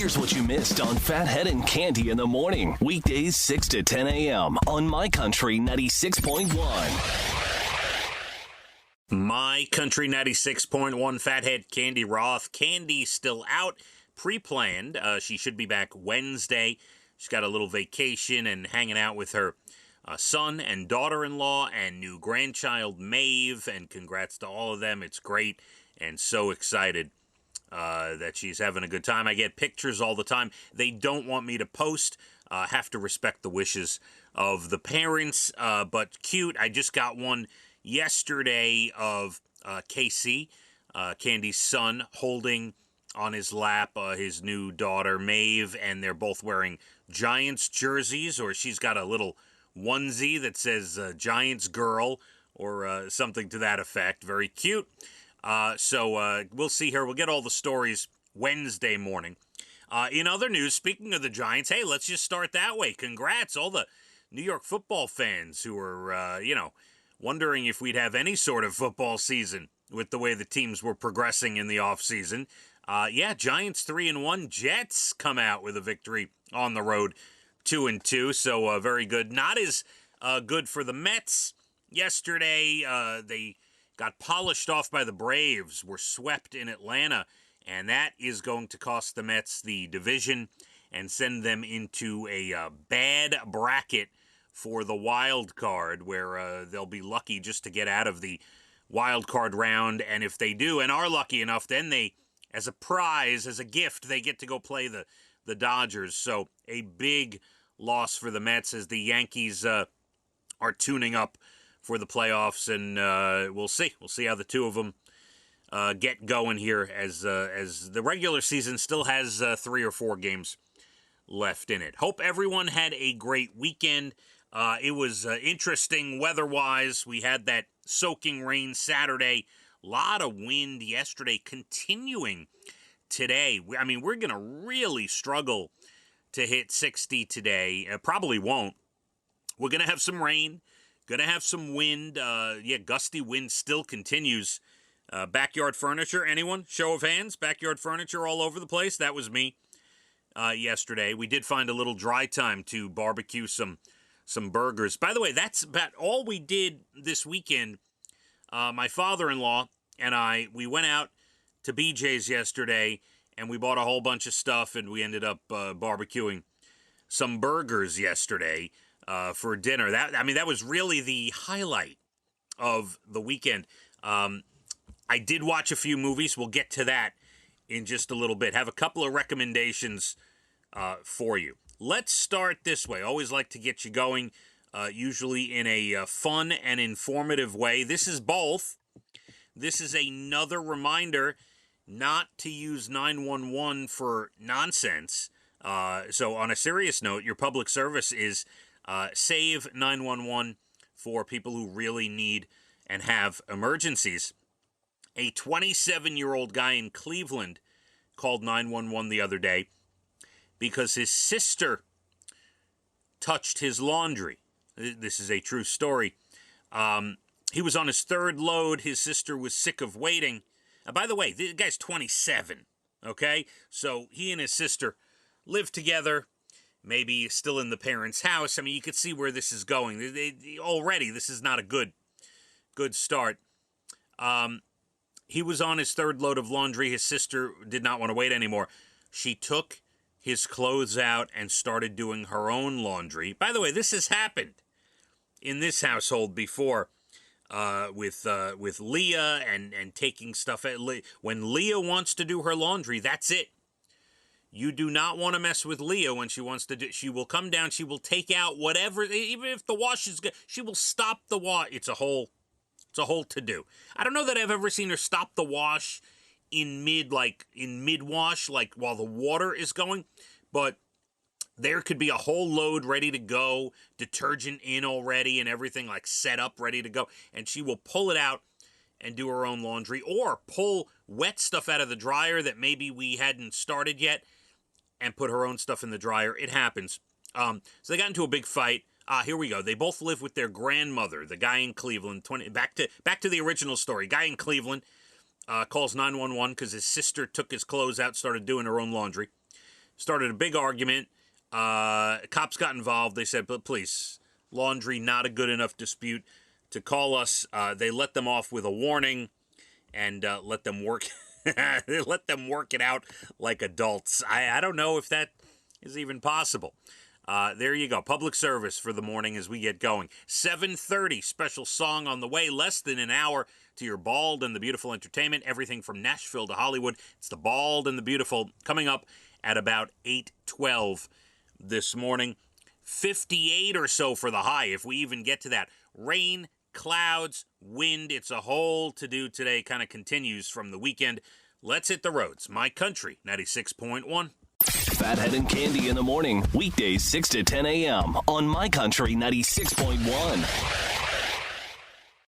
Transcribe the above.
Here's what you missed on Phathead and Cande in the morning. Weekdays 6 to 10 a.m. on My Country 96.1. My Country 96.1, Phathead, Cande Roth. Candy's still out, pre-planned. She should be back Wednesday. She's got a little vacation and hanging out with her son and daughter-in-law and new grandchild, Maeve, and congrats to all of them. It's great and so excited that she's having a good time. I get pictures all the time. They don't want me to post. Have to respect the wishes of the parents, but cute. I just got one yesterday of Casey, Candy's son, holding on his lap his new daughter, Maeve, and they're both wearing Giants jerseys, or she's got a little onesie that says Giants Girl, or something to that effect. Very cute. So we'll see her. We'll get all the stories Wednesday morning. In other news, speaking of the Giants, hey, let's just start that way. Congrats, all the New York football fans who are, wondering if we'd have any sort of football season with the way the teams were progressing in the offseason. Giants 3-1. Jets come out with a victory on the road, 2-2. So very good. Not as good for the Mets. Yesterday, they got polished off by the Braves, were swept in Atlanta, and that is going to cost the Mets the division and send them into a bad bracket for the wild card, where they'll be lucky just to get out of the wild card round. And if they do and are lucky enough, then they, as a prize, as a gift, they get to go play the Dodgers. So a big loss for the Mets as the Yankees are tuning up for the playoffs, and we'll see. We'll see how the two of them get going here as the regular season still has 3 or 4 games left in it. Hope everyone had a great weekend. It was interesting weather-wise. We had that soaking rain Saturday. A lot of wind yesterday, continuing today. I mean, we're going to really struggle to hit 60 today. Probably won't. We're going to have some rain. Going to have some wind. Gusty wind still continues. Backyard furniture, anyone? Show of hands. Backyard furniture all over the place. That was me yesterday. We did find a little dry time to barbecue some burgers. By the way, that's about all we did this weekend. My father-in-law and we went out to BJ's yesterday, and we bought a whole bunch of stuff, and we ended up barbecuing some burgers yesterday for dinner. That was really the highlight of the weekend. I did watch a few movies. We'll get to that in just a little bit. Have a couple of recommendations for you. Let's start this way. Always like to get you going, usually in a fun and informative way. This is both. This is another reminder not to use 911 for nonsense. So on a serious note, your public service is save 911 for people who really need and have emergencies. A 27-year-old guy in Cleveland called 911 the other day because his sister touched his laundry. This is a true story. He was on his third load. His sister was sick of waiting. By the way, the guy's 27, okay? So he and his sister live together, maybe still in the parents' house. I mean, you could see where this is going. Already, this is not a good start. He was on his third load of laundry. His sister did not want to wait anymore. She took his clothes out and started doing her own laundry. By the way, this has happened in this household before with Leah and taking stuff. When Leah wants to do her laundry, that's it. You do not want to mess with Leah when she wants to do. She will come down. She will take out whatever, even if the wash is good. She will stop the wash. It's a whole to-do. I don't know that I've ever seen her stop the wash in mid-wash, like while the water is going, but there could be a whole load ready to go, detergent in already and everything like set up, ready to go, and she will pull it out and do her own laundry, or pull wet stuff out of the dryer that maybe we hadn't started yet and put her own stuff in the dryer. It happens. So they got into a big fight. Here we go. They both live with their grandmother, the guy in Cleveland. Back to the original story. Guy in Cleveland calls 911 because his sister took his clothes out, started doing her own laundry. started a big argument. Cops got involved. They said, but please, laundry, not a good enough dispute to call us. They let them off with a warning and let them work. They let them work it out like adults. I don't know if that is even possible. There you go. Public service for the morning as we get going. 7:30, special song on the way. Less than an hour to your Bald and the Beautiful entertainment. Everything from Nashville to Hollywood. It's the Bald and the Beautiful coming up at about 8:12 this morning. 58 or so for the high, if we even get to that. Rain, clouds, wind. It's a whole to-do today. Kind of continues from the weekend. Let's hit the roads. My Country 96.1. Phathead and Cande in the morning. Weekdays 6 to 10 a.m. on My Country 96.1.